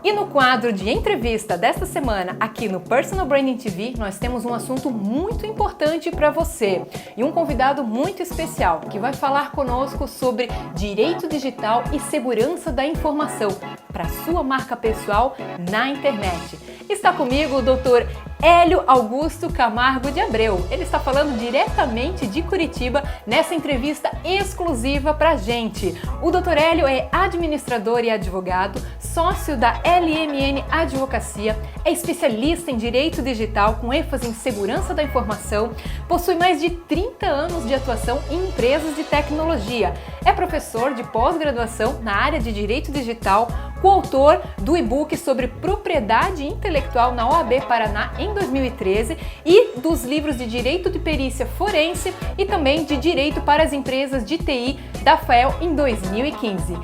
E no quadro de entrevista desta semana, aqui no Personal Branding TV, nós temos um assunto muito importante para você e um convidado muito especial que vai falar conosco sobre direito digital e segurança da informação para sua marca pessoal na internet. Está comigo o Dr. Hélio Augusto Camargo de Abreu. Ele está falando diretamente de Curitiba nessa entrevista exclusiva para a gente. O Dr. Hélio é administrador e advogado, sócio da LMN Advocacia, é especialista em direito digital com ênfase em segurança da informação, possui mais de 30 anos de atuação em empresas de tecnologia, é professor de pós-graduação na área de direito digital, coautor do e-book sobre propriedade intelectual na OAB Paraná em 2013 e dos livros de Direito de Perícia Forense e também de Direito para as Empresas de TI da FAEL em 2015.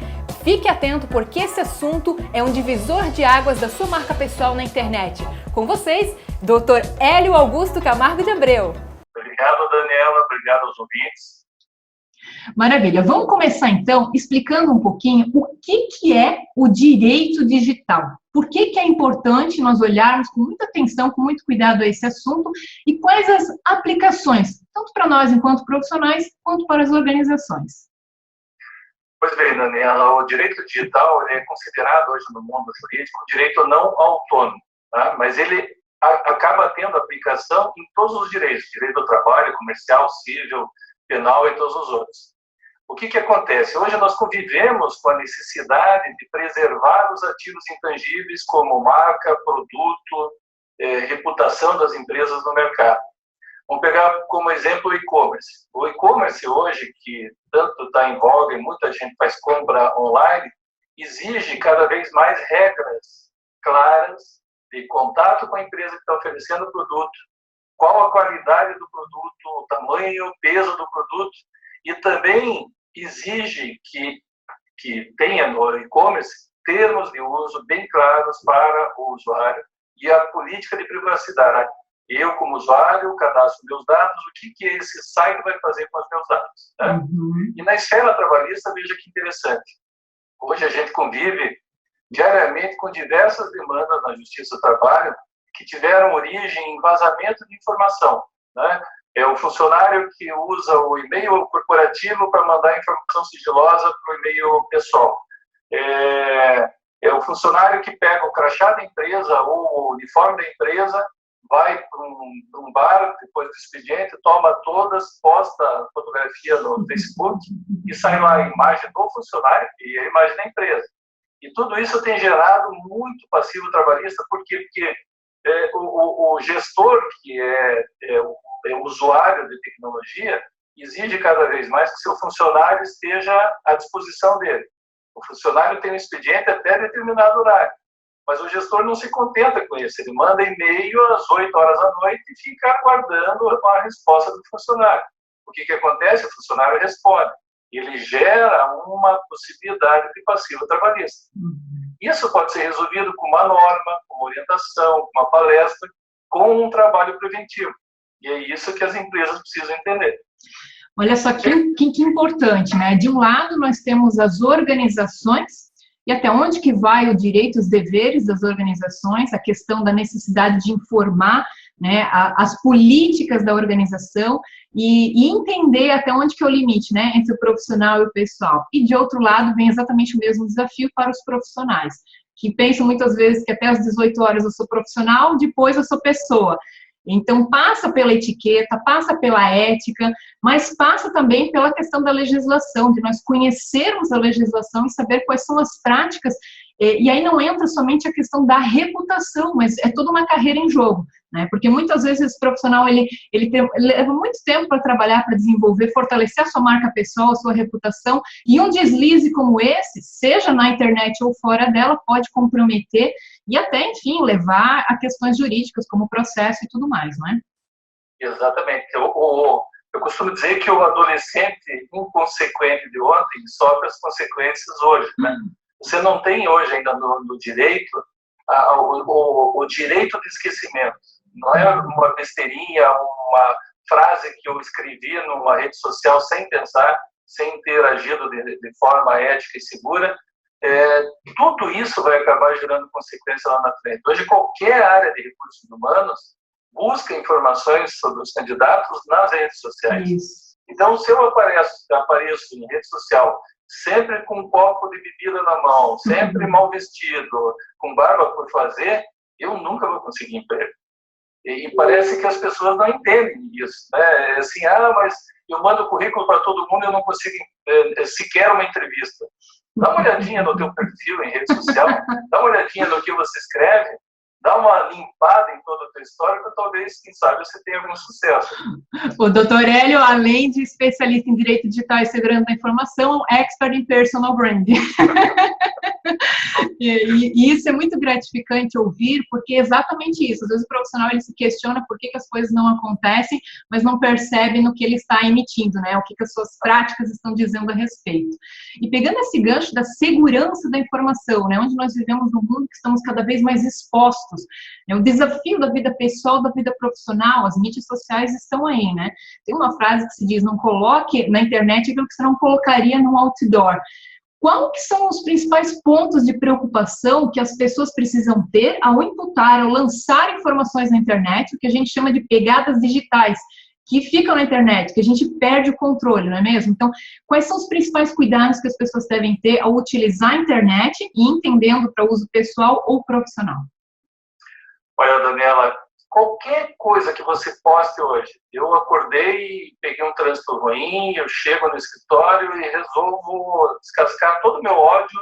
Fique atento porque esse assunto é um divisor de águas da sua marca pessoal na internet. Com vocês, Dr. Hélio Augusto Camargo de Abreu. Obrigado, Daniela. Obrigado aos ouvintes. Maravilha. Vamos começar, então, explicando um pouquinho o que é o direito digital. Por que é importante nós olharmos com muita atenção, com muito cuidado a esse assunto e quais as aplicações, tanto para nós enquanto profissionais, quanto para as organizações. Pois bem, Daniela, o direito digital é considerado hoje no mundo jurídico um direito não autônomo, tá? Mas ele acaba tendo aplicação em todos os direitos, direito do trabalho, comercial, civil, penal e todos os outros. O que acontece? Hoje nós convivemos com a necessidade de preservar os ativos intangíveis como marca, produto, reputação das empresas no mercado. Vamos pegar como exemplo o e-commerce. O e-commerce hoje, que tanto está em voga e muita gente faz compra online, exige cada vez mais regras claras de contato com a empresa que está oferecendo o produto, qual a qualidade do produto, o tamanho, o peso do produto, e também exige que tenha no e-commerce termos de uso bem claros para o usuário e a política de privacidade. Eu, como usuário, cadastro meus dados, o que esse site vai fazer com os meus dados, né? Uhum. E na esfera trabalhista, veja que interessante. Hoje a gente convive diariamente com diversas demandas na Justiça do Trabalho que tiveram origem em vazamento de informação, né? É o funcionário que usa o e-mail corporativo para mandar informação sigilosa para o e-mail pessoal. É o funcionário que pega o crachá da empresa ou o uniforme da empresa, vai para um bar depois do expediente, toma todas, posta a fotografia no Facebook e sai lá a imagem do funcionário e a imagem da empresa. E tudo isso tem gerado muito passivo trabalhista, porque o gestor, que é o usuário de tecnologia, exige cada vez mais que seu funcionário esteja à disposição dele. O funcionário tem um expediente até determinado horário, mas o gestor não se contenta com isso. Ele manda e-mail às 8 horas da noite e fica aguardando a resposta do funcionário. O que acontece? O funcionário responde. Ele gera uma possibilidade de passivo trabalhista. Isso pode ser resolvido com uma norma, com uma orientação, com uma palestra, com um trabalho preventivo. E é isso que as empresas precisam entender. Olha só que importante, né? De um lado, nós temos as organizações e até onde que vai o direito, os deveres das organizações, a questão da necessidade de informar, né, as políticas da organização e entender até onde que é o limite, né, entre o profissional e o pessoal. E, de outro lado, vem exatamente o mesmo desafio para os profissionais, que pensam muitas vezes que até às 18 horas eu sou profissional, depois eu sou pessoa. Então, passa pela etiqueta, passa pela ética, mas passa também pela questão da legislação, de nós conhecermos a legislação e saber quais são as práticas. E aí não entra somente a questão da reputação, mas é toda uma carreira em jogo, né? Porque muitas vezes esse profissional, ele leva muito tempo para trabalhar, para desenvolver, fortalecer a sua marca pessoal, a sua reputação, e um deslize como esse, seja na internet ou fora dela, pode comprometer e até, enfim, levar a questões jurídicas, como processo e tudo mais, não é? Exatamente. Eu costumo dizer que o adolescente inconsequente de ontem sofre as consequências hoje, né? Você não tem hoje ainda no direito o direito de esquecimento. Não é uma besteirinha, uma frase que eu escrevi numa rede social sem pensar, sem ter agido de forma ética e segura, tudo isso vai acabar gerando consequência lá na frente. Hoje, qualquer área de recursos humanos busca informações sobre os candidatos nas redes sociais. Isso. Então, se eu apareço em rede social sempre com um copo de bebida na mão, sempre mal vestido, com barba por fazer, eu nunca vou conseguir emprego. E parece que as pessoas não entendem isso, né? Assim, mas eu mando currículo para todo mundo e eu não consigo sequer uma entrevista. Dá uma olhadinha no teu perfil em rede social, dá uma olhadinha no que você escreve, dá uma limpada em toda a tua história, que talvez, quem sabe, você tenha algum sucesso. O doutor Hélio, além de especialista em direito digital e segurança da informação, expert em personal branding. E isso é muito gratificante ouvir, porque é exatamente isso. Às vezes o profissional ele se questiona por que as coisas não acontecem, mas não percebe no que ele está emitindo, né? O que as suas práticas estão dizendo a respeito. E pegando esse gancho da segurança da informação, né? Onde nós vivemos num mundo que estamos cada vez mais expostos. O desafio da vida pessoal, da vida profissional, as mídias sociais estão aí, né? Tem uma frase que se diz, não coloque na internet aquilo que você não colocaria no outdoor. Qual que são os principais pontos de preocupação que as pessoas precisam ter ao imputar, ao lançar informações na internet, o que a gente chama de pegadas digitais, que ficam na internet, que a gente perde o controle, não é mesmo? Então, quais são os principais cuidados que as pessoas devem ter ao utilizar a internet e entendendo para uso pessoal ou profissional? Olha, Daniela, qualquer coisa que você poste hoje, eu acordei, peguei um trânsito ruim, eu chego no escritório e resolvo descascar todo o meu ódio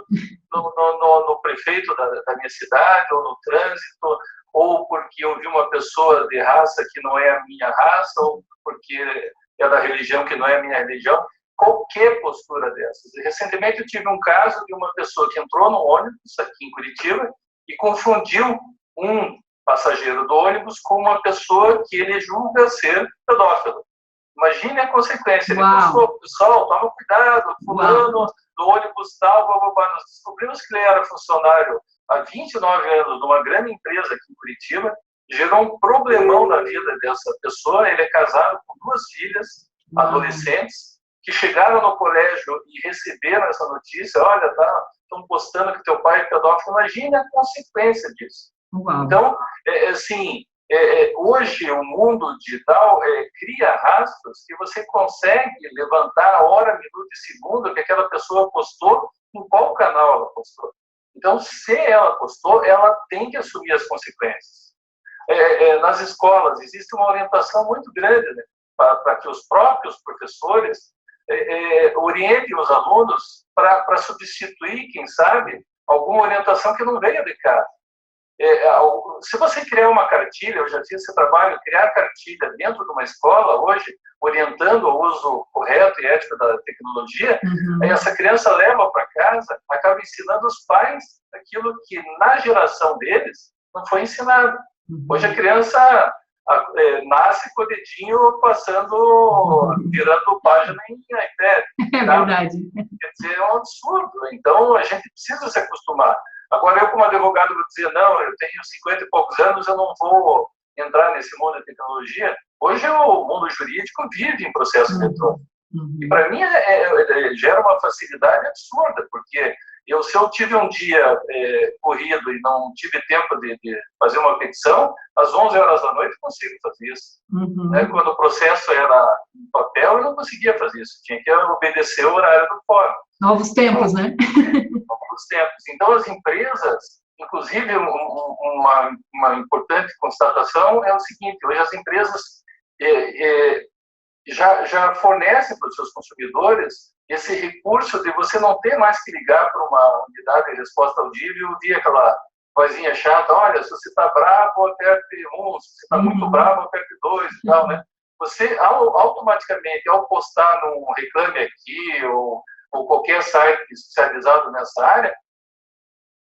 no prefeito da minha cidade, ou no trânsito, ou porque eu vi uma pessoa de raça que não é a minha raça, ou porque é da religião que não é a minha religião. Qualquer postura dessas. E recentemente eu tive um caso de uma pessoa que entrou no ônibus aqui em Curitiba e confundiu um passageiro do ônibus com uma pessoa que ele julga ser pedófilo. Imagine a consequência. Ele postou, pessoal, toma cuidado, fulano do ônibus tal, blá, blá, blá. Nós descobrimos que ele era funcionário há 29 anos de uma grande empresa aqui em Curitiba, gerou um problemão na vida dessa pessoa. Ele é casado com 2 filhas adolescentes que chegaram no colégio e receberam essa notícia, olha, estão postando que teu pai é pedófilo. Imagine a consequência disso. Então, hoje o mundo digital cria rastros que você consegue levantar a hora, minuto e segundo que aquela pessoa postou, em qual canal ela postou. Então, se ela postou, ela tem que assumir as consequências. Nas escolas existe uma orientação muito grande, né, para que os próprios professores orientem os alunos para substituir, quem sabe, alguma orientação que não veio de casa. Se você criar uma cartilha, eu já fiz esse trabalho, criar cartilha dentro de uma escola hoje, orientando o uso correto e ético da tecnologia, aí essa criança leva para casa, acaba ensinando os pais aquilo que na geração deles não foi ensinado. Hoje a criança nasce com o dedinho passando, virando página em iPad. É verdade. Quer dizer, é um absurdo. Então a gente precisa se acostumar. Agora, eu como advogado vou dizer, não, eu tenho 50 e poucos anos, eu não vou entrar nesse mundo da tecnologia. Hoje o mundo jurídico vive em processo eletrônico. E para mim gera uma facilidade absurda, porque se eu tive um dia corrido e não tive tempo de fazer uma petição, às 11 horas da noite eu consigo fazer isso. Quando o processo era em papel, eu não conseguia fazer isso. Tinha que obedecer o horário do fórum. Novos tempos, né? Novos tempos. Então, as empresas, inclusive, uma importante constatação é o seguinte, hoje as empresas já fornecem para os seus consumidores esse recurso de você não ter mais que ligar para uma unidade de resposta audível e ouvir aquela vozinha chata, olha, se você está bravo, aperte 1, se você está muito bravo, aperte 2 e tal, né? Você, automaticamente, ao postar num Reclame Aqui ou qualquer site especializado nessa área,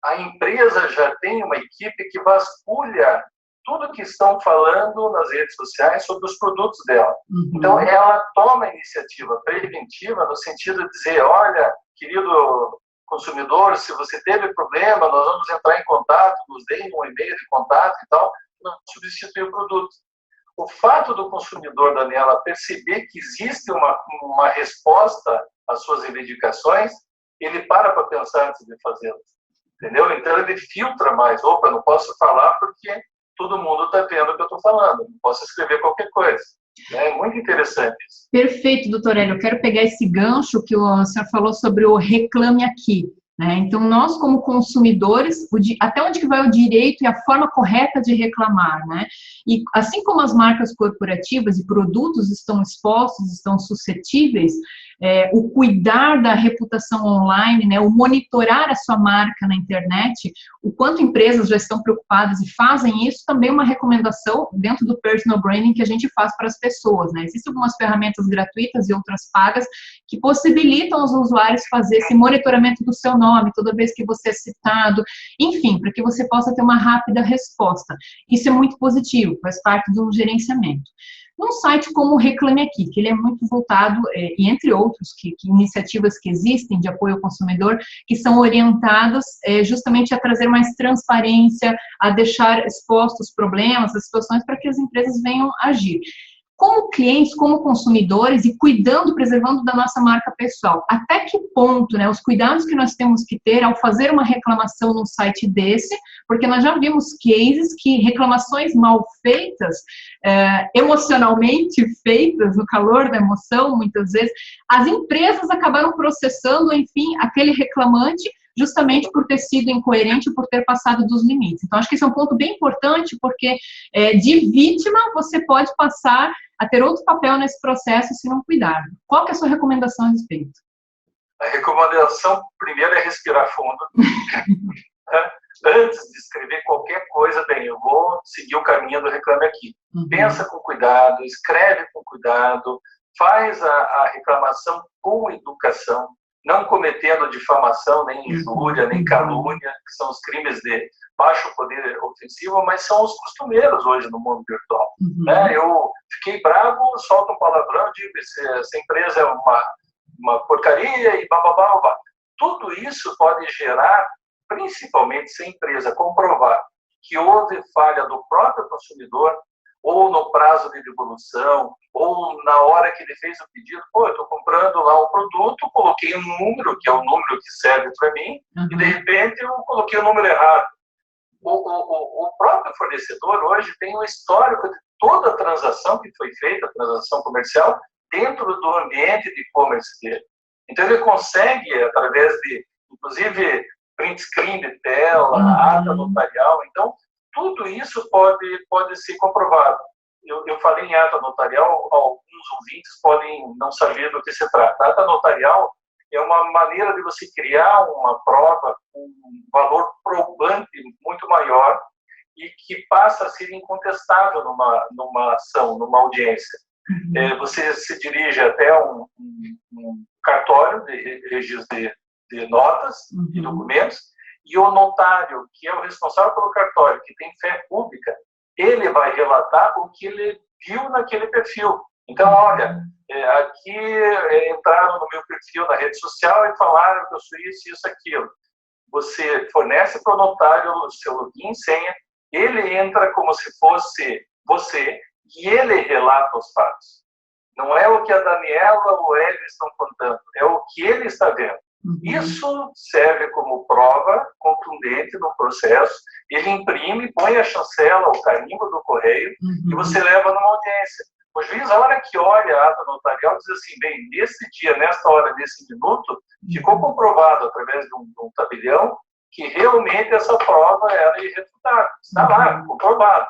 a empresa já tem uma equipe que vasculha tudo que estão falando nas redes sociais sobre os produtos dela. Então, ela toma a iniciativa preventiva no sentido de dizer, olha, querido consumidor, se você teve problema, nós vamos entrar em contato, nos deem um e-mail de contato e tal, não substituir o produto. O fato do consumidor, Daniela, perceber que existe uma resposta às suas reivindicações ele para pensar antes de fazê-las, entendeu? Então ele filtra mais. Opa, não posso falar porque todo mundo está vendo o que eu estou falando, não posso escrever qualquer coisa. É muito interessante isso. Perfeito, doutor Hélio. Eu quero pegar esse gancho que o senhor falou sobre o Reclame Aqui. Então, nós como consumidores, até onde que vai o direito e a forma correta de reclamar, né? E assim como as marcas corporativas e produtos estão expostos, estão suscetíveis, o cuidar da reputação online, né, o monitorar a sua marca na internet, o quanto empresas já estão preocupadas e fazem isso, também é uma recomendação dentro do personal branding que a gente faz para as pessoas, né? Existem algumas ferramentas gratuitas e outras pagas que possibilitam aos usuários fazer esse monitoramento do seu nome toda vez que você é citado, enfim, para que você possa ter uma rápida resposta. Isso é muito positivo, faz parte do gerenciamento. Num site como o Reclame Aqui, que ele é muito voltado, e entre outros, iniciativas que existem de apoio ao consumidor, que são orientadas justamente a trazer mais transparência, a deixar expostos os problemas, as situações, para que as empresas venham agir. Como clientes, como consumidores e cuidando, preservando da nossa marca pessoal. Até que ponto, né, os cuidados que nós temos que ter ao fazer uma reclamação num site desse, porque nós já vimos cases que reclamações mal feitas, emocionalmente feitas, no calor da emoção, muitas vezes, as empresas acabaram processando, enfim, aquele reclamante, justamente por ter sido incoerente, por ter passado dos limites. Então, acho que esse é um ponto bem importante, porque de vítima você pode passar a ter outro papel nesse processo se não cuidar. Qual que é a sua recomendação a respeito? A recomendação, primeiro, é respirar fundo. Antes de escrever qualquer coisa, eu vou seguir o caminho do Reclame Aqui. Pensa com cuidado, escreve com cuidado, faz a reclamação com educação, não cometendo difamação, nem injúria, nem calúnia, que são os crimes de baixo poder ofensivo, mas são os costumeiros hoje no mundo virtual. Eu fiquei bravo, solto um palavrão, digo, essa empresa é uma porcaria e bababá. Tudo isso pode gerar, principalmente se a empresa comprovar que houve falha do próprio consumidor, ou no prazo de devolução, ou na hora que ele fez o pedido, eu estou comprando lá um produto, coloquei um número, que é o número que serve para mim, e de repente eu coloquei o número errado. O próprio fornecedor hoje tem um histórico de toda a transação que foi feita, a transação comercial, dentro do ambiente de e-commerce dele. Então ele consegue, através de, inclusive, print screen de tela, ata notarial, então tudo isso pode ser comprovado. Eu falei em ata notarial, alguns ouvintes podem não saber do que se trata. A ata notarial é uma maneira de você criar uma prova com um valor probante muito maior e que passa a ser incontestável numa ação, numa audiência. Você se dirige até um cartório de registro de notas e documentos, e o notário, que é o responsável pelo cartório, que tem fé pública, ele vai relatar o que ele viu naquele perfil. Então, olha, aqui entraram no meu perfil na rede social e falaram que eu sou isso, aquilo. Você fornece para o notário o seu login e senha, ele entra como se fosse você e ele relata os fatos. Não é o que a Daniela ou o Hélio estão contando, é o que ele está vendo. Isso serve como prova contundente no processo. Ele imprime, põe a chancela, o carimbo do correio e você leva numa audiência. O juiz, a hora que olha a ata notarial, diz assim, bem, nesse dia, nesta hora, nesse minuto, ficou comprovado através de um tabelião que realmente essa prova era irrefutável. Está lá, comprovado.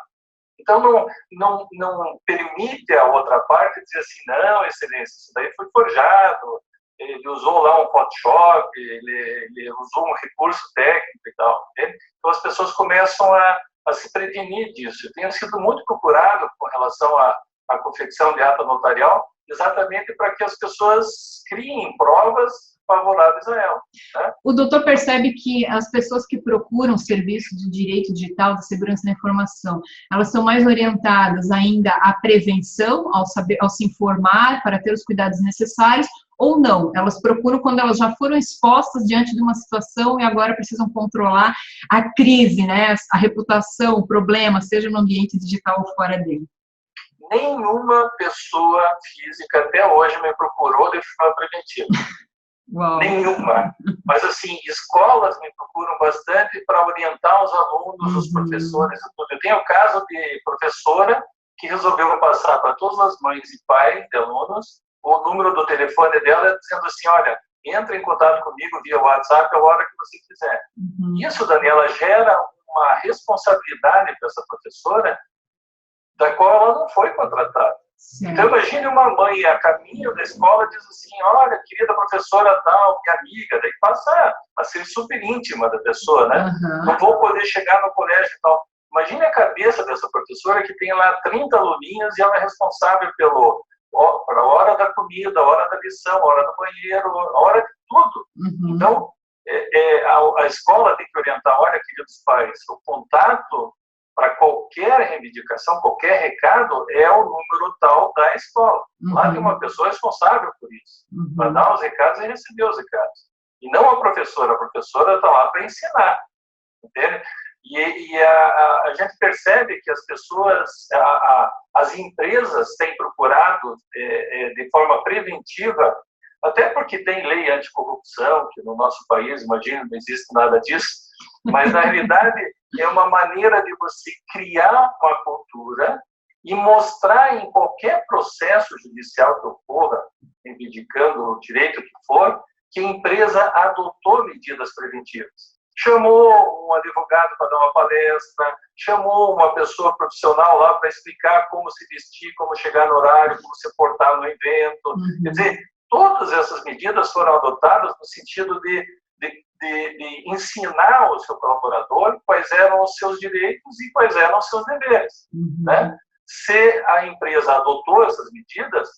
Então, não permite a outra parte dizer assim, não, excelência, isso daí foi forjado, ele usou lá um Photoshop, ele usou um recurso técnico e tal. Né? Então, as pessoas começam a se prevenir disso. Eu tenho sido muito procurado com relação à confecção de ata notarial, exatamente para que as pessoas criem provas favoráveis a ela. Né? O doutor percebe que as pessoas que procuram serviço de direito digital, de segurança da informação, elas são mais orientadas ainda à prevenção, ao se informar, para ter os cuidados necessários, ou não? Elas procuram quando elas já foram expostas diante de uma situação e agora precisam controlar a crise, né? A reputação, o problema, seja no ambiente digital ou fora dele. Nenhuma pessoa física até hoje me procurou de forma preventiva. Uau. Nenhuma. Mas, assim, escolas me procuram bastante para orientar os alunos, os professores. Eu tenho o caso de professora que resolveu passar para todas as mães e pais de alunos o número do telefone dela, dizendo assim, olha, entra em contato comigo via WhatsApp a hora que você quiser. Isso, Daniela, gera uma responsabilidade para essa professora da qual ela não foi contratada. Certo. Então, imagine uma mãe a caminho da escola diz assim, olha, querida professora tal, minha amiga, daí passa a ser super íntima da pessoa, né? Não vou poder chegar no colégio e tal. Imagine a cabeça dessa professora que tem lá 30 aluninhos e ela é responsável para a hora da comida, a hora da lição, a hora do banheiro, a hora de tudo. Então, a escola tem que orientar, olha, queridos pais, o contato para qualquer reivindicação, qualquer recado, é o número tal da escola. Lá tem uma pessoa responsável por isso, para dar os recados e receber os recados. E não a professora está lá para ensinar, entende? E a gente percebe que as pessoas, as empresas têm procurado de forma preventiva, até porque tem lei anticorrupção, que no nosso país, imagina, não existe nada disso, mas na realidade é uma maneira de você criar uma cultura e mostrar em qualquer processo judicial que ocorra, reivindicando o direito que for, que a empresa adotou medidas preventivas. Chamou um advogado para dar uma palestra, chamou uma pessoa profissional lá para explicar como se vestir, como chegar no horário, como se portar no evento. Quer dizer, todas essas medidas foram adotadas no sentido de ensinar ao seu colaborador quais eram os seus direitos e quais eram os seus deveres. Né? Se a empresa adotou essas medidas,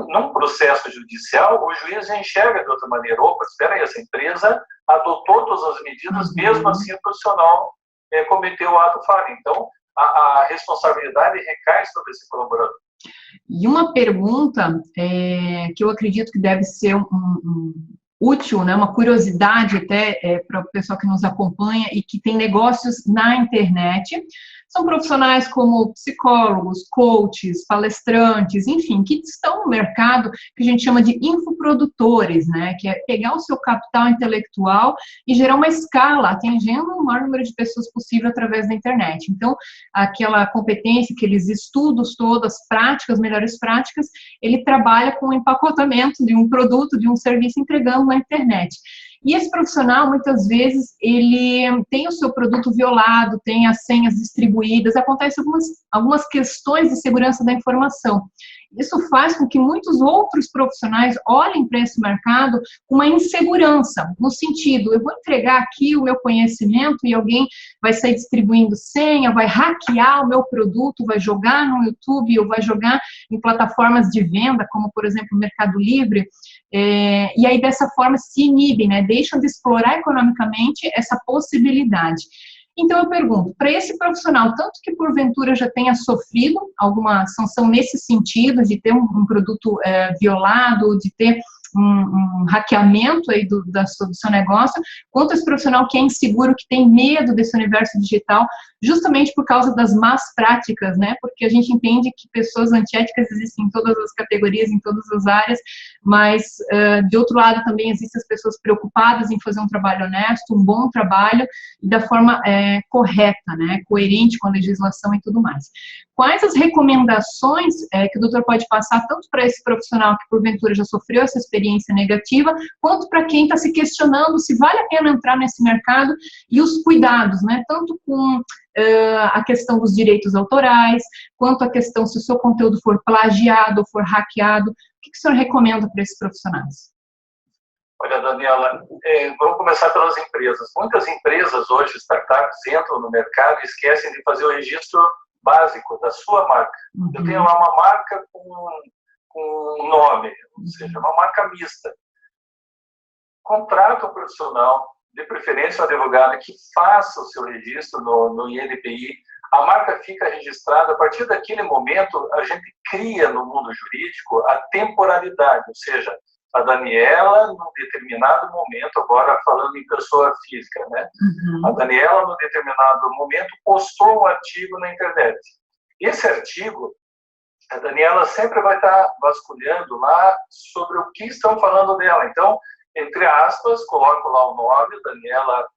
num processo judicial, o juiz já enxerga de outra maneira. Opa, espera aí, essa empresa adotou todas as medidas, mesmo assim o profissional cometeu o ato falho. Então, a responsabilidade recai sobre esse colaborador. E uma pergunta que eu acredito que deve ser útil, né, uma curiosidade até para o pessoal que nos acompanha e que tem negócios na internet, são profissionais como psicólogos, coaches, palestrantes, enfim, que estão no mercado que a gente chama de infoprodutores, né, que é pegar o seu capital intelectual e gerar uma escala, atingindo o maior número de pessoas possível através da internet. Então, aquela competência, aqueles estudos todos, práticas, melhores práticas, ele trabalha com o empacotamento de um produto, de um serviço, entregando na internet. E esse profissional, muitas vezes, ele tem o seu produto violado, tem as senhas distribuídas, acontecem algumas questões de segurança da informação. Isso faz com que muitos outros profissionais olhem para esse mercado com uma insegurança, no sentido, eu vou entregar aqui o meu conhecimento e alguém vai sair distribuindo senha, vai hackear o meu produto, vai jogar no YouTube ou vai jogar em plataformas de venda, como, por exemplo, o Mercado Livre, e aí dessa forma se inibem, né? Deixam de explorar economicamente essa possibilidade. Então, eu pergunto, para esse profissional, tanto que porventura já tenha sofrido alguma sanção nesse sentido, de ter um produto violado, de ter um hackeamento aí do seu negócio, quanto esse profissional que é inseguro, que tem medo desse universo digital, justamente por causa das más práticas, né? Porque a gente entende que pessoas antiéticas existem em todas as categorias, em todas as áreas, mas, de outro lado, também existem as pessoas preocupadas em fazer um trabalho honesto, um bom trabalho, e da forma correta, né? Coerente com a legislação e tudo mais. Quais as recomendações que o doutor pode passar, tanto para esse profissional que, porventura, já sofreu essa experiência negativa, quanto para quem está se questionando se vale a pena entrar nesse mercado, e os cuidados, né? Tanto com a questão dos direitos autorais, quanto a questão se o seu conteúdo for plagiado ou for hackeado. O que o senhor recomenda para esses profissionais? Olha, Daniela, vamos começar pelas empresas. Muitas empresas hoje, startups, entram no mercado e esquecem de fazer o registro básico da sua marca. Eu tenho lá uma marca com um nome, ou seja, uma marca mista. Contrata um profissional, de preferência um advogado, que faça o seu registro no INPI. A marca fica registrada. A partir daquele momento, a gente cria no mundo jurídico a temporalidade, ou seja, a Daniela, num determinado momento, agora falando em pessoa física, né? A Daniela, num determinado momento, postou um artigo na internet. Esse artigo, a Daniela sempre vai estar vasculhando lá sobre o que estão falando dela. Então, entre aspas, coloco lá o nome, Daniela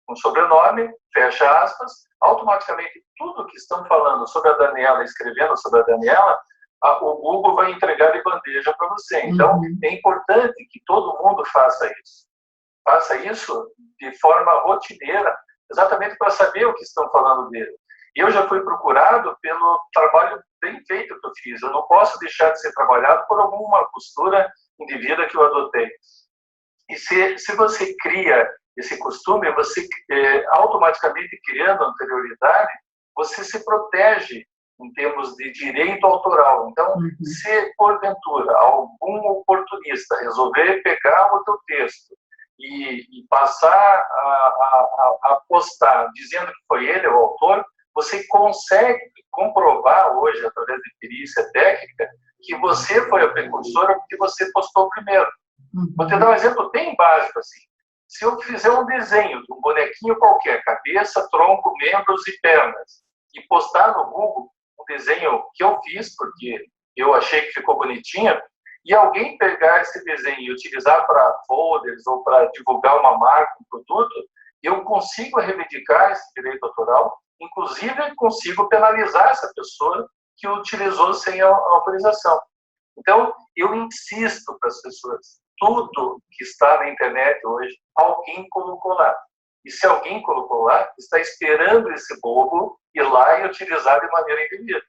com sobrenome, fecha aspas, automaticamente tudo que estão falando sobre a Daniela, escrevendo sobre a Daniela, o Google vai entregar de bandeja para você. Então, é importante que todo mundo faça isso. Faça isso de forma rotineira, exatamente para saber o que estão falando dele. E eu já fui procurado pelo trabalho bem feito que eu fiz. Eu não posso deixar de ser trabalhado por alguma postura indevida que eu adotei. E se você cria esse costume, você automaticamente criando anterioridade, você se protege em termos de direito autoral. Então, se porventura algum oportunista resolver pegar o teu texto e passar a postar dizendo que foi ele o autor, você consegue comprovar hoje, através de perícia técnica, que você foi a precursora porque você postou primeiro. Vou te dar um exemplo bem básico assim. Se eu fizer um desenho de um bonequinho qualquer, cabeça, tronco, membros e pernas, e postar no Google um desenho que eu fiz, porque eu achei que ficou bonitinho, e alguém pegar esse desenho e utilizar para folders ou para divulgar uma marca, um produto, eu consigo reivindicar esse direito autoral, inclusive consigo penalizar essa pessoa que o utilizou sem a autorização. Então, eu insisto para as pessoas, tudo que está na internet hoje, alguém colocou lá. E se alguém colocou lá, está esperando esse bobo ir lá e utilizar de maneira indevida.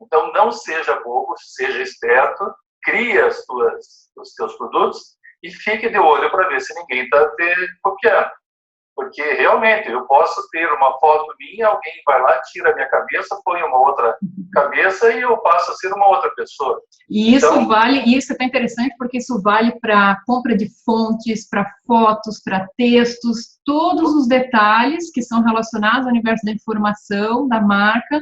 Então, não seja bobo, seja esperto, crie os teus produtos e fique de olho para ver se ninguém está te copiando. Porque, realmente, eu posso ter uma foto minha, alguém vai lá, tira a minha cabeça, põe uma outra cabeça e eu passo a ser uma outra pessoa. E isso então, vale, e isso é tão interessante porque isso vale para compra de fontes, para fotos, para textos, todos os detalhes que são relacionados ao universo da informação, da marca,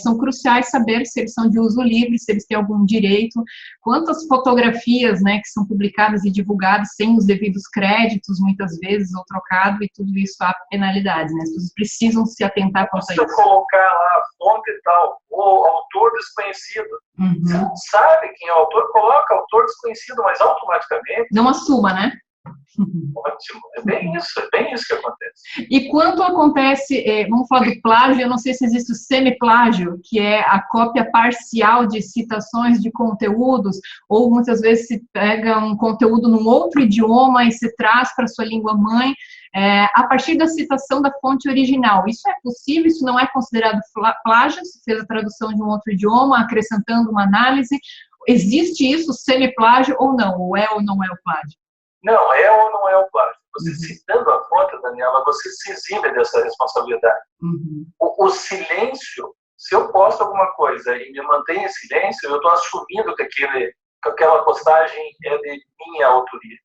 são cruciais saber se eles são de uso livre, se eles têm algum direito, quantas fotografias, né, que são publicadas e divulgadas sem os devidos créditos, muitas vezes, ou trocado, e tudo isso há penalidades, né, as pessoas precisam se atentar quanto a isso. Se eu colocar lá a fonte e tal, ou autor desconhecido, você não sabe quem é o autor, coloca autor desconhecido, mas automaticamente... Não assuma, né? Ótimo, é bem isso que acontece. E quando acontece, vamos falar do plágio, eu não sei se existe o semiplágio, que é a cópia parcial de citações de conteúdos, ou muitas vezes se pega um conteúdo num outro idioma e se traz para a sua língua mãe, a partir da citação da fonte original. Isso é possível? Isso não é considerado plágio? Se fez a tradução de um outro idioma, acrescentando uma análise. Existe isso, semiplágio ou não? Ou é ou não é o plágio? Não, é ou não é o plágio. Você citando a fonte, Daniela, você se exime dessa responsabilidade. O silêncio, se eu posto alguma coisa e me mantenho em silêncio, eu estou assumindo que aquela postagem é de minha autoria.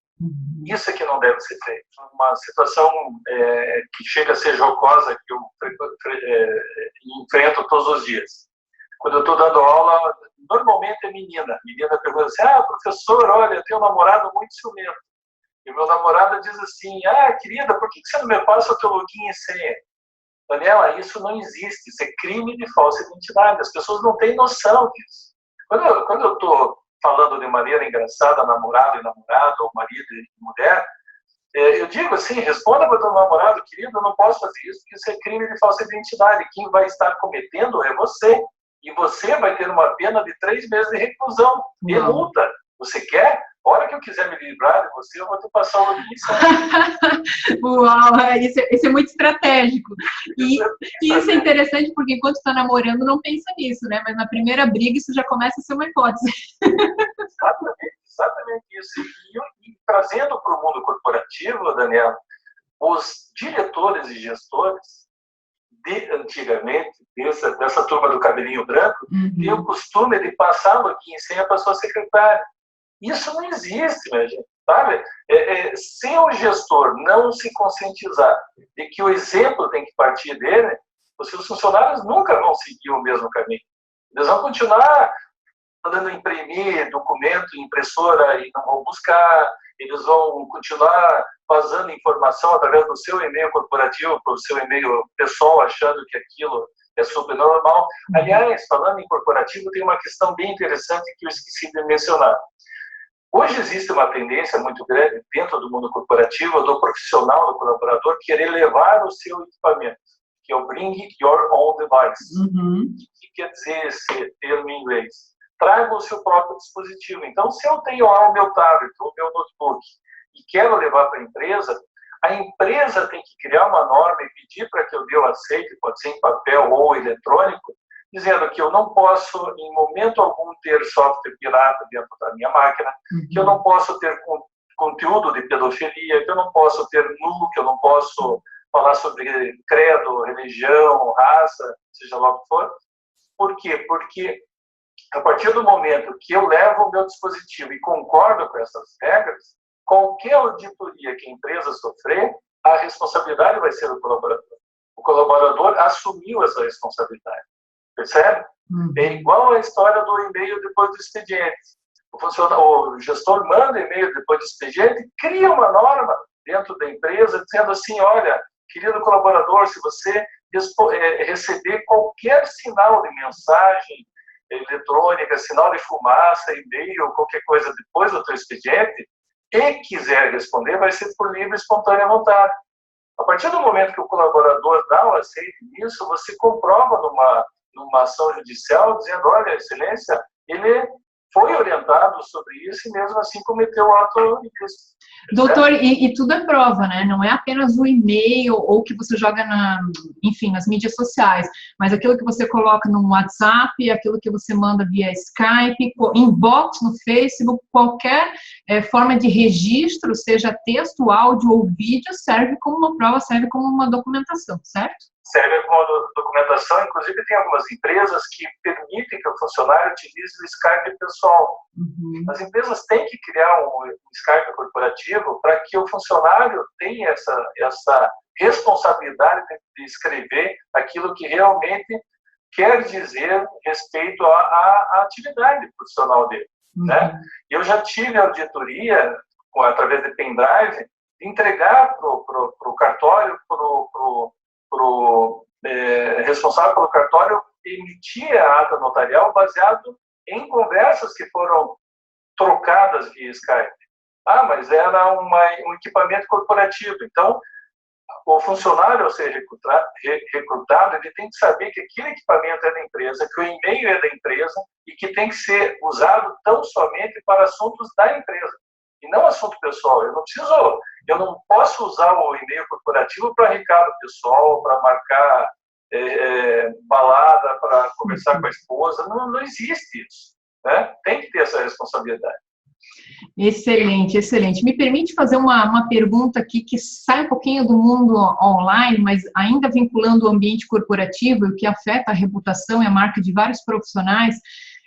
Isso é que não deve ser feito. Uma situação que chega a ser jocosa, que eu enfrento todos os dias. Quando eu estou dando aula, normalmente é menina. A menina pergunta assim, professor, olha, eu tenho um namorado muito ciumento. E o meu namorado diz assim, querida, por que você não me passa o teu login e senha? Daniela, isso não existe, isso é crime de falsa identidade, as pessoas não têm noção disso. Quando eu estou falando de maneira engraçada, namorado e namorada, ou marido e mulher, eu digo assim, responda para o teu namorado, querido, eu não posso fazer isso, porque isso é crime de falsa identidade, quem vai estar cometendo é você, e você vai ter uma pena de 3 meses de reclusão, e multa. Você quer? A hora que eu quiser me livrar de você, eu vou te passar uma demissão. Uau, isso é muito estratégico. E isso é interessante porque enquanto está namorando não pensa nisso, né? Mas na primeira briga isso já começa a ser uma hipótese. Exatamente isso. E trazendo para o mundo corporativo, Daniela, os diretores e gestores de antigamente, dessa turma do cabelinho branco, tinham o costume de passar login e senha para sua secretária. Isso não existe, minha gente, sabe? Se o gestor não se conscientizar de que o exemplo tem que partir dele, os seus funcionários nunca vão seguir o mesmo caminho. Eles vão continuar mandando imprimir documento em impressora e não vão buscar, eles vão continuar vazando informação através do seu e-mail corporativo para o seu e-mail pessoal, achando que aquilo é super normal. Aliás, falando em corporativo, tem uma questão bem interessante que eu esqueci de mencionar. Hoje existe uma tendência muito grande dentro do mundo corporativo do profissional, do colaborador, querer levar o seu equipamento, que é o Bring Your Own Device. O que quer dizer esse termo em inglês? Traga o seu próprio dispositivo. Então, se eu tenho lá o meu tablet, o meu notebook, e quero levar para a empresa tem que criar uma norma e pedir para que eu dê o aceite, pode ser em papel ou eletrônico, dizendo que eu não posso, em momento algum, ter software pirata dentro da minha máquina, que eu não posso ter conteúdo de pedofilia, que eu não posso ter nu, que eu não posso falar sobre credo, religião, raça, seja lá o que for. Por quê? Porque a partir do momento que eu levo o meu dispositivo e concordo com essas regras, qualquer auditoria que a empresa sofrer, a responsabilidade vai ser do colaborador. O colaborador assumiu essa responsabilidade. Percebe? É igual a história do e-mail depois do expediente. O gestor manda e-mail depois do expediente, cria uma norma dentro da empresa, dizendo assim, olha, querido colaborador, se você receber qualquer sinal de mensagem eletrônica, sinal de fumaça, e-mail, qualquer coisa depois do teu expediente, e quiser responder, vai ser por livre e espontânea vontade. A partir do momento que o colaborador dá o aceite nisso, você comprova numa ação judicial, dizendo, olha, excelência, ele foi orientado sobre isso e mesmo assim cometeu o ato ilícito. Doutor, e tudo é prova, né? Não é apenas o e-mail ou que você joga enfim, nas mídias sociais, mas aquilo que você coloca no WhatsApp, aquilo que você manda via Skype, inbox no Facebook, qualquer forma de registro, seja texto, áudio ou vídeo, serve como uma prova, serve como uma documentação, certo? Serve como documentação, inclusive tem algumas empresas que permitem que o funcionário utilize o Skype pessoal. As empresas têm que criar um Skype corporativo para que o funcionário tenha essa responsabilidade de escrever aquilo que realmente quer dizer respeito à atividade profissional dele. Né? Eu já tive auditoria, através de pendrive, de entregar para o cartório, responsável pelo cartório emitir a ata notarial baseado em conversas que foram trocadas via Skype. Mas era um equipamento corporativo. Então, o funcionário, ou seja, recrutado, ele tem que saber que aquele equipamento é da empresa, que o e-mail é da empresa e que tem que ser usado tão somente para assuntos da empresa e não assunto pessoal. Eu não posso usar o e-mail corporativo para recado pessoal, para marcar balada, para conversar com a esposa. Não existe isso. Né? Tem que ter essa responsabilidade. Excelente, excelente. Me permite fazer uma pergunta aqui que sai um pouquinho do mundo online, mas ainda vinculando o ambiente corporativo e o que afeta a reputação e a marca de vários profissionais.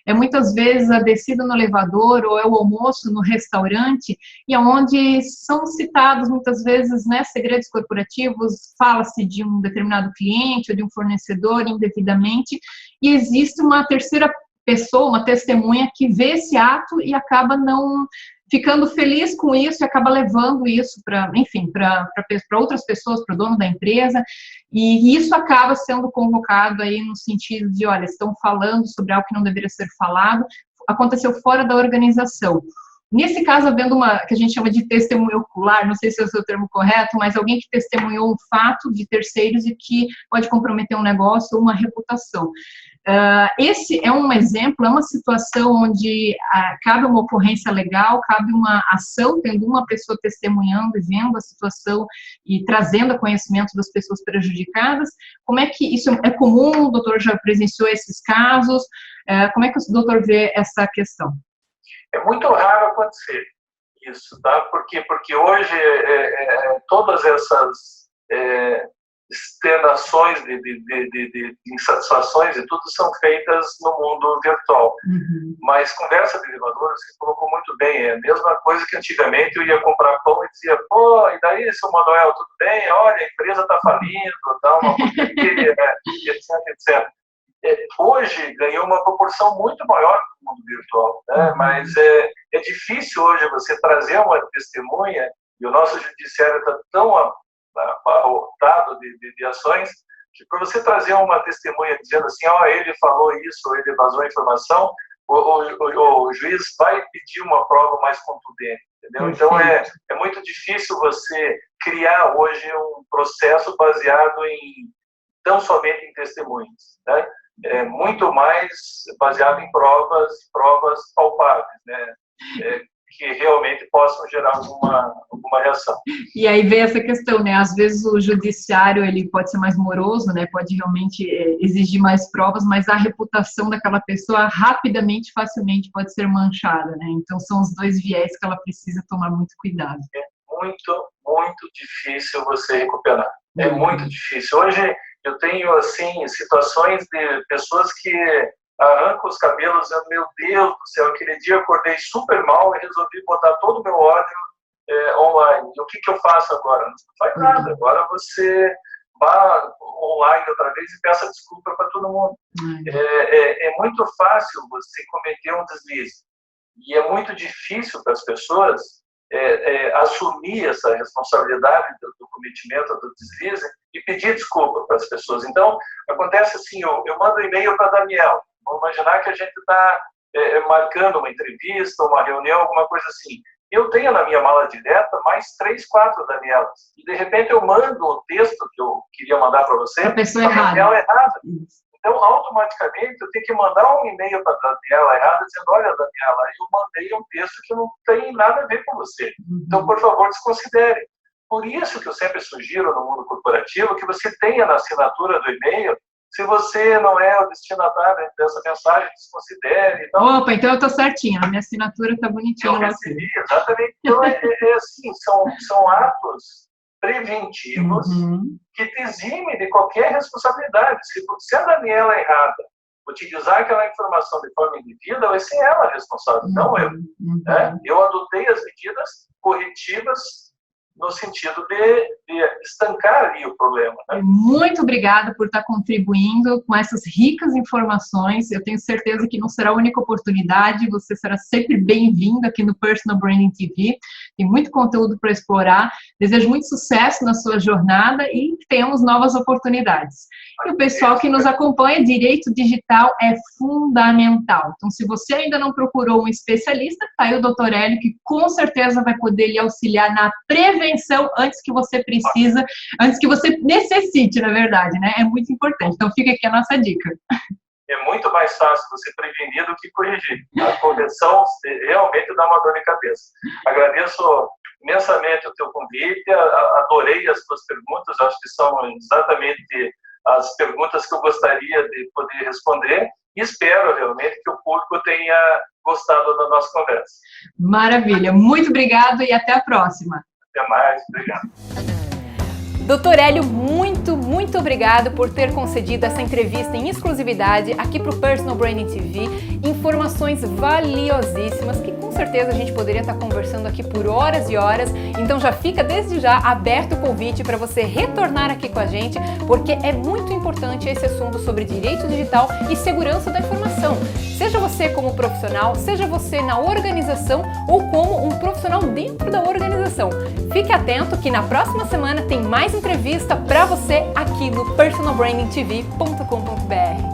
É muitas vezes a descida no elevador ou é o almoço no restaurante, e onde são citados muitas vezes, né, segredos corporativos, fala-se de um determinado cliente ou de um fornecedor indevidamente, e existe uma terceira pessoa, uma testemunha que vê esse ato e acaba não ficando feliz com isso e acaba levando isso para, enfim, para outras pessoas, para o dono da empresa, e isso acaba sendo convocado aí no sentido de, olha, estão falando sobre algo que não deveria ser falado, aconteceu fora da organização. Nesse caso, havendo que a gente chama de testemunho ocular, não sei se é o seu termo correto, mas alguém que testemunhou um fato de terceiros e que pode comprometer um negócio ou uma reputação. Esse é um exemplo, é uma situação onde cabe uma ocorrência legal, cabe uma ação, tendo uma pessoa testemunhando e vendo a situação e trazendo a conhecimento das pessoas prejudicadas. Como é que isso é comum? O doutor já presenciou esses casos? Como é que o doutor vê essa questão? É muito raro acontecer isso, tá? Porque hoje todas essas externações de insatisfações e tudo são feitas no mundo virtual. Mas conversa de elevador, você colocou muito bem, é a mesma coisa que antigamente eu ia comprar pão e dizia, pô, e daí, seu Manuel, tudo bem? Olha, a empresa está falindo, tal, etc, etc. Hoje ganhou uma proporção muito maior no mundo virtual, né? Mas é difícil hoje você trazer uma testemunha, e o nosso judiciário está tão abarrotado de ações, para você trazer uma testemunha dizendo assim, ele falou isso, ou ele vazou a informação, o juiz vai pedir uma prova mais contundente, entendeu? Então, é muito difícil você criar hoje um processo baseado tão somente em testemunhas, né? É muito mais baseado em provas palpáveis, né? Que realmente possam gerar alguma reação. E aí vem essa questão, né? Às vezes o judiciário ele pode ser mais moroso, né? Pode realmente exigir mais provas, mas a reputação daquela pessoa rapidamente, facilmente pode ser manchada, né? Então são os dois viés que ela precisa tomar muito cuidado. É muito, muito difícil você recuperar. É muito difícil. Hoje eu tenho assim situações de pessoas que arranco os cabelos, meu Deus do céu, aquele dia eu acordei super mal e resolvi botar todo o meu ódio online. E o que eu faço agora? Não faz nada. Agora você vá online outra vez e peça desculpa para todo mundo. É muito fácil você cometer um deslize. E é muito difícil para as pessoas assumir essa responsabilidade do cometimento do deslize e pedir desculpa para as pessoas. Então, acontece assim, eu mando um e-mail para a Daniela. Vamos imaginar que a gente está marcando uma entrevista, uma reunião, alguma coisa assim. Eu tenho na minha mala direta mais 3, 4 Danielas. E, de repente, eu mando o texto que eu queria mandar para você, a pessoa Daniela errada. Então, automaticamente, eu tenho que mandar um e-mail para a Daniela errada, dizendo, olha, Daniela, eu mandei um texto que não tem nada a ver com você. Então, por favor, desconsidere. Por isso que eu sempre sugiro no mundo corporativo que você tenha na assinatura do e-mail, se você não é o destinatário dessa mensagem, desconsidere. Então, opa, então eu estou certinha, a minha assinatura está bonitinha. Eu recebi, exatamente. Então, assim, são atos preventivos que te eximem de qualquer responsabilidade. Se a Daniela errada utilizar aquela informação de forma indevida, vai ser ela responsável, não eu. Né? Eu adotei as medidas corretivas no sentido de estancar ali o problema. Né? Muito obrigada por estar contribuindo com essas ricas informações. Eu tenho certeza que não será a única oportunidade, você será sempre bem-vindo aqui no Personal Branding TV. Tem muito conteúdo para explorar. Desejo muito sucesso na sua jornada e que tenhamos novas oportunidades. E o pessoal que nos acompanha, direito digital é fundamental. Então, se você ainda não procurou um especialista, tá aí o Dr. Hélio, que com certeza vai poder lhe auxiliar na prevenção antes que você necessite, na verdade, né? É muito importante. Então, fica aqui a nossa dica. É muito mais fácil você prevenir do que corrigir. A correção realmente dá uma dor de cabeça. Agradeço imensamente o teu convite, adorei as tuas perguntas, acho que são exatamente as perguntas que eu gostaria de poder responder e espero realmente que o público tenha gostado da nossa conversa. Maravilha, muito obrigado e até a próxima. Até mais, obrigado. Dr. Hélio, muito obrigado por ter concedido essa entrevista em exclusividade aqui para o Personal Branding TV. Informações valiosíssimas que com certeza a gente poderia estar conversando aqui por horas e horas. Então já fica desde já aberto o convite para você retornar aqui com a gente, porque é muito importante esse assunto sobre direito digital e segurança da informação. Seja você como profissional, seja você na organização ou como um profissional dentro da organização. Fique atento que na próxima semana tem mais entrevista para você aqui no personalbrandingtv.com.br.